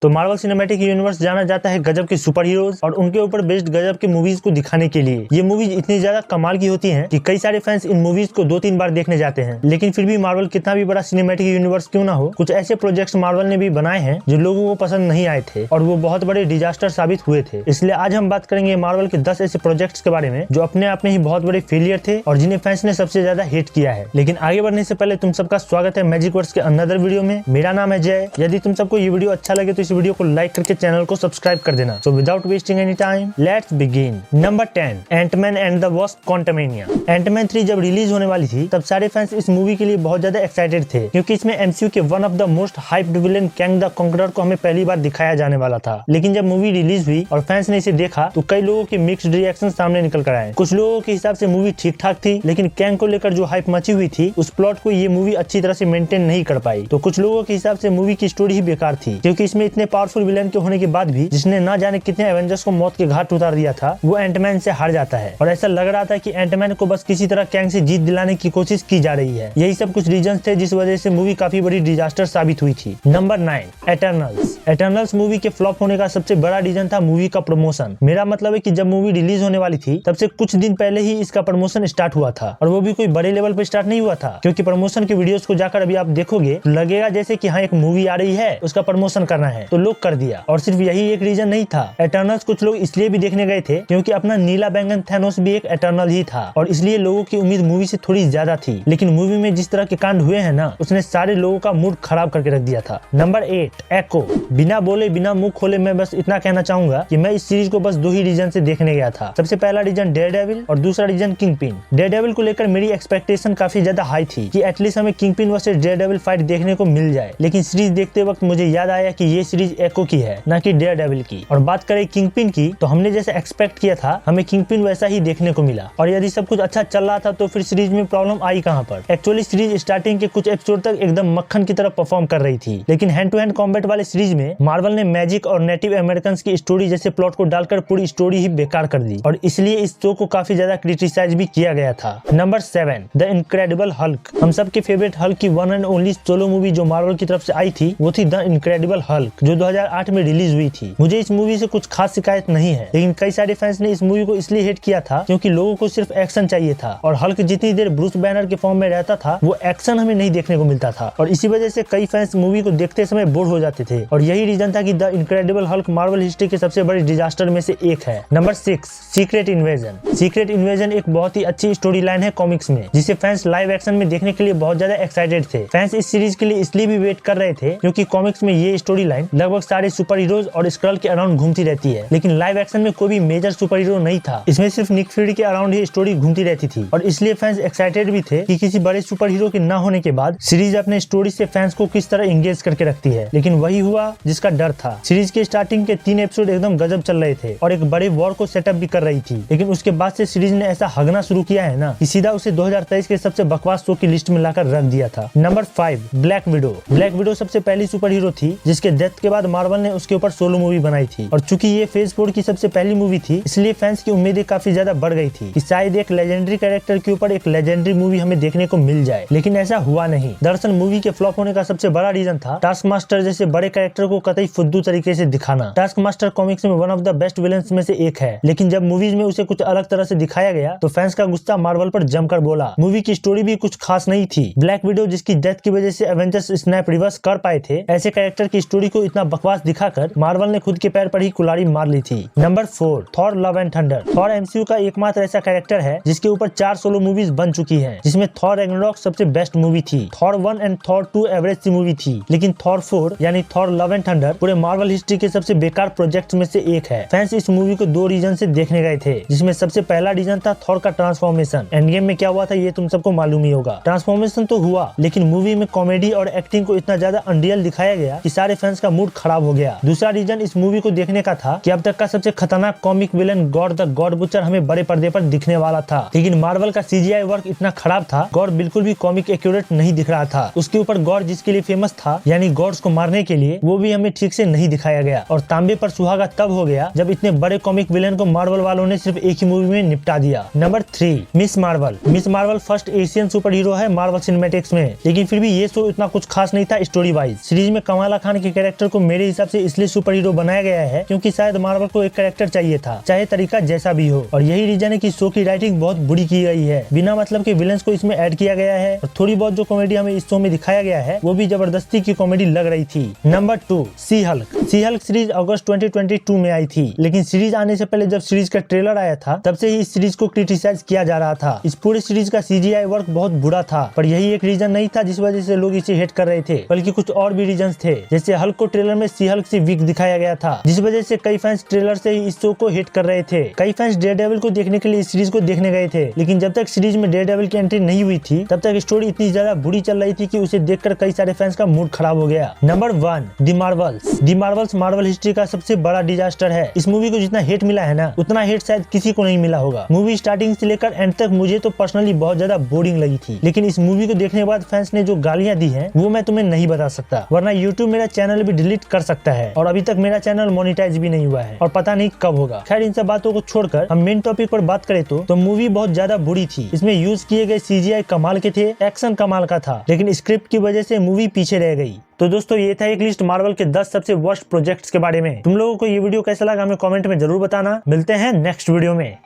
तो Marvel cinematic universe जाना जाता है गजब के सुपर हीरोज और उनके ऊपर बेस्ड गजब के मूवीज को दिखाने के लिए। ये मूवीज इतनी ज्यादा कमाल की होती हैं कि कई सारे फैंस इन मूवीज को 2-3 बार देखने जाते हैं। लेकिन फिर भी मार्वल कितना भी बड़ा सिनेमैटिक यूनिवर्स क्यों ना हो, कुछ ऐसे प्रोजेक्ट्स मार्वल ने भी बनाए हैं जो लोगों को पसंद नहीं आए थे और वो बहुत बड़े डिजास्टर साबित हुए थे। इसलिए आज हम बात करेंगे मार्वल के 10 ऐसे प्रोजेक्ट्स के बारे में जो अपने आप में ही बहुत बड़े फेलियर थे और जिन्हें फैंस ने सबसे ज्यादा हिट किया है। लेकिन आगे बढ़ने से पहले तुम सबका स्वागत है मैजिक वर्ड्स के अनदर वीडियो में। मेरा नाम है जय। यदि तुम सबको ये वीडियो अच्छा लगे तो इस वीडियो को लाइक करके चैनल को सब्सक्राइब कर देना। So without wasting any time let's begin. Number 10, Ant Man and the Wasp Quantumania. Ant Man 3 जब रिलीज होने वाली थी तब सारे फैंस इस मूवी के लिए बहुत ज्यादा एक्साइटेड थे क्योंकि इसमें एमसीयू के one of the most hyped villain Kang the conqueror को हमें पहली बार दिखाया जाने वाला था। लेकिन जब मूवी रिलीज हुई और फैंस ने इसे देखा तो कई लोगों के मिक्स्ड रिएक्शन सामने निकल कर आए। कुछ लोगों के हिसाब से मूवी ठीक ठाक थी, लेकिन कैंग को लेकर जो हाइप मची हुई थी उस प्लॉट को ये मूवी अच्छी तरह से मेंटेन नहीं कर पाई। तो कुछ लोगों के हिसाब से मूवी की स्टोरी ही बेकार थी क्योंकि इसमें इतने पावरफुल विलेन के होने के बाद भी जिसने ना जाने कितने एवेंजर्स को मौत के घाट उतार दिया था वो एंटमैन से हार जाता है और ऐसा लग रहा था कि एंटमैन को बस किसी तरह कैंग से जीत दिलाने की कोशिश की जा रही है। यही सब कुछ रीजंस थे जिस वजह से मूवी काफी बड़ी डिजास्टर साबित हुई थी। Number 9, Eternals. एटर्नल्स मूवी के फ्लॉप होने का सबसे बड़ा रीजन था मूवी का प्रमोशन। मेरा मतलब है कि जब मूवी रिलीज होने वाली थी तब से कुछ दिन पहले ही इसका प्रमोशन स्टार्ट हुआ था और वो भी कोई बड़े लेवल पे स्टार्ट नहीं हुआ था क्योंकि प्रमोशन की वीडियोस को जाकर अभी आप देखोगे तो लगेगा जैसे कि हाँ एक मूवी आ रही है उसका प्रमोशन करना है तो लोग कर दिया। और सिर्फ यही एक रीजन नहीं था, एटर्नल्स कुछ लोग इसलिए भी देखने गए थे क्योंकि अपना नीला बैंगन थैनोस भी एक एटर्नल ही था और इसलिए लोगों की उम्मीद मूवी से थोड़ी ज्यादा थी। लेकिन मूवी में जिस तरह के कांड हुए हैं ना उसने सारे लोगों का मूड खराब करके रख दिया था। नंबर 8, एको। बिना बोले बिना मुंह खोले मैं बस इतना कहना चाहूंगा कि मैं इस सीरीज को बस 2 ही रीजन से देखने गया था। सबसे पहला रीजन डेयरडेविल और दूसरा रीजन किंगपिन। डेयरडेविल को लेकर मेरी एक्सपेक्टेशन काफी ज्यादा हाई थी कि एटलीस्ट हमें किंगपिन वर्सेस डेयरडेविल फाइट देखने को मिल जाए, लेकिन सीरीज देखते वक्त मुझे याद आया कि ये सीरीज एको की है ना कि डेयरडेविल की। और बात करें किंगपिन की तो हमने जैसे एक्सपेक्ट किया था हमें किंगपिन वैसा ही देखने को मिला और यदि सब कुछ अच्छा चल रहा था तो फिर सीरीज में प्रॉब्लम आई कहां पर। एक्चुअली सीरीज स्टार्टिंग के कुछ एपिसोड तक एकदम मक्खन की तरह परफॉर्म कर रही थी, लेकिन हैंड टू हैंड कॉम्बैट वाले सीरीज में मार्वल ने मैजिक और नेटिव अमेरिकन की स्टोरी जैसे प्लॉट को डालकर पूरी स्टोरी ही बेकार कर दी और इसलिए इस शो को काफी ज्यादा क्रिटिसाइज भी किया गया था। Number 7, the incredible Hulk. हम सबके फेवरेट हल्क की one and only solo movie जो मार्वल की तरफ से आई थी वो थी द इनक्रेडिबल हल्क जो 2008 में रिलीज हुई थी। मुझे इस मूवी से कुछ खास शिकायत नहीं है, लेकिन कई सारे फैंस ने इस मूवी को इसलिए हिट किया था क्योंकि लोगों को सिर्फ एक्शन चाहिए था और हल्क जितनी देर ब्रूस बैनर के फॉर्म में रहता था वो एक्शन हमें नहीं देखने को मिलता था और इसी वजह से कई फैंस मूवी को देखते समय बोर हो जाते थे और यही रीजन था कि the incredible Hulk Marvel history के सबसे बड़े डिजास्टर में से एक है। Number 6, secret invasion. Secret invasion एक बहुत ही अच्छी स्टोरी लाइन है कॉमिक्स में जिसे फैंस लाइव एक्शन में देखने के लिए बहुत ज्यादा एक्साइटेड थे। फैंस इस सीरीज के लिए इसलिए भी वेट कर रहे थे क्योंकि कॉमिक्स में ये स्टोरी लाइन लगभग सारे सुपर हीरोज और स्क्रल के अराउंड घूमती रहती है, लेकिन लाइव एक्शन में कोई भी मेजर सुपर हीरो नहीं था। इसमें सिर्फ निक फ्यूरी के अराउंड ही स्टोरी घूमती रहती थी और इसलिए फैंस एक्साइटेड भी थे कि किसी बड़े सुपर हीरो के ना होने के बाद सीरीज अपने स्टोरी से फैंस को किस तरह एंगेज करके रखती है। लेकिन वही हुआ जिसका डर था। सीरीज के स्टार्टिंग के 3 एपिसोड एकदम गजब चल रहे थे और एक बड़े वॉर को सेटअप भी कर रही थी, लेकिन उसके बाद से सीरीज ने ऐसा हगना शुरू किया है ना कि सीधा उसे 2023 के सबसे बकवास शो की लिस्ट में लाकर रख दिया था। Number 5, black window. Black window सबसे पहली सुपर हीरो थी जिसके डेथ के बाद मार्वल ने उसके ऊपर सोलो मूवी बनाई थी और चूंकि ये फेज 4 की सबसे पहली मूवी थी इसलिए फैंस की उम्मीदें काफी ज्यादा बढ़ गई थी कि शायद एक लेजेंडरी कैरेक्टर के ऊपर एक लेजेंडरी मूवी हमें देखने को मिल जाए, लेकिन ऐसा हुआ नहीं। दरअसल मूवी के फ्लॉप होने का सबसे बड़ा रीजन था टास्क मास्टर जैसे बड़े कैरेक्टर को कतई फुद्दू तरीके से दिखाना। टास्क मास्टर कॉमिक्स में one of the best villains में से एक है, लेकिन जब मूवीज में उसे कुछ अलग तरह से दिखाया गया तो फैंस का गुस्सा मार्वल पर जमकर बोला। मूवी की स्टोरी भी कुछ खास नहीं थी। ब्लैक विडो जिसकी डेथ की वजह से एवेंजर्स स्नैप रिवर्स कर पाए थे, ऐसे कैरेक्टर की स्टोरी को इतना बकवास दिखाकर मार्वल ने खुद के पैर पर ही कुल्हाड़ी मार ली थी। Number 4, Thor Love and thunder. Thor MCU का एकमात्र ऐसा कैरेक्टर है जिसके ऊपर 4 सोलो मूवीज बन चुकी हैं, जिसमें थॉर रैग्नारोक सबसे बेस्ट मूवी थी, थॉर 1 एंड थॉर 2 एवरेज सी मूवी थी, लेकिन थॉर 4 यानी थॉर लव एंड थंडर पूरे मार्वल हिस्ट्री के सबसे बेकार प्रोजेक्ट में से एक है। फैंस इस मूवी को 2 रीजन से देखने गए थे, जिसमें सबसे पहला रीजन था थॉर का ट्रांसफॉर्मेशन। एंड गेम में क्या हुआ था ये तुम सबको मालूम ही होगा। ट्रांसफॉर्मेशन तो हुआ, लेकिन मूवी में कॉमेडी और एक्टिंग को इतना ज्यादा अनरियल दिखाया गया कि सारे फैंस का मूड खराब हो गया। दूसरा रीजन इस मूवी को देखने का था कि अब तक का सबसे खतरनाक comic villain God the God butcher हमें बड़े पर्दे पर दिखने वाला था, लेकिन मार्वल का सीजीआई वर्क इतना खराब था गॉड बिल्कुल भी कॉमिक एक्यूरेट नहीं दिख रहा था। उसके ऊपर गॉड जिसके लिए फेमस था यानी गॉड्स को मारने के लिए, वो भी हमें ठीक से नहीं दिखाया गया और तांबे पर सुहागा तब हो गया जब इतने बड़े कॉमिक विलेन को मार्वल वालों ने सिर्फ एक ही मूवी में निपटा दिया। Number 3, miss Marvel. Miss Marvel first Asian super hero है मार्वल सिनेमैटिक्स में, लेकिन फिर भी ये शो इतना कुछ खास नहीं था स्टोरी वाइज। सीरीज में कमाला खान के कैरेक्टर को मेरे हिसाब से इसलिए सुपर हीरो बनाया गया है क्योंकि शायद मार्वल को एक कैरेक्टर चाहिए था, चाहे तरीका जैसा भी हो। और यही रीजन है कि शो की राइटिंग बहुत बुरी की गई है, बिना मतलब के विलेंस को इसमें ऐड किया गया है और थोड़ी बहुत जो कॉमेडी हमें इस शो में दिखाया गया है वो भी जबरदस्ती की कॉमेडी लग रही थी। नंबर 2, सी हल्क सीरीज अगस्त 2022 में आई थी, लेकिन सीरीज आने से पहले जब सीरीज का ट्रेलर आया था तब से ही इस सीरीज को क्रिटिसाइज किया जा रहा था। इस पूरे सीरीज का CGI वर्क बहुत बुरा था, पर यही एक रीजन नहीं था जिस वजह से लोग इसे हेट कर रहे थे, बल्कि कुछ और भी रीजन थे। जैसे हल्क को ट्रेलर में सी हल्क से वीक दिखाया गया था, जिस वजह से कई फैंस ट्रेलर से ही इस शो को हिट कर रहे थे। कई फैंस डेयरडेविल को देखने के लिए इस सीरीज को देखने गए थे, लेकिन जब तक सीरीज में डेयरडेविल की एंट्री नहीं हुई थी तब तक स्टोरी इतनी ज्यादा बुरी चल रही थी कि उसे देखकर कई सारे फैंस का मूड खराब हो गया। नंबर 1, दी मार्वल्स मार्वल हिस्ट्री का सबसे बड़ा डिजास्टर है। इस मूवी को जितना हेट मिला है ना, उतना हेट शायद किसी को नहीं मिला होगा। मूवी स्टार्टिंग से लेकर एंड तक मुझे तो पर्सनली बहुत ज्यादा बोरिंग लगी थी, लेकिन इस मूवी को देखने के बाद फैंस ने जो गालियां दी हैं वो मैं तुम्हें नहीं बता सकता, वरना YouTube मेरा चैनल भी डिलीट कर सकता है और अभी तक मेरा चैनल मोनेटाइज भी नहीं हुआ है और पता नहीं कब होगा। खैर, इन सब बातों को छोड़कर हम मेन टॉपिक पर बात करें तो मूवी बहुत ज्यादा बुरी थी। इसमें यूज किए गए CGI कमाल के थे, एक्शन कमाल का था, लेकिन स्क्रिप्ट की वजह से मूवी पीछे रह गई। तो दोस्तों, ये था एक लिस्ट मार्वल के 10 सबसे वर्स्ट प्रोजेक्ट्स के बारे में। तुम लोगों को ये वीडियो कैसा लगा हमें कमेंट में जरूर बताना। मिलते हैं नेक्स्ट वीडियो में।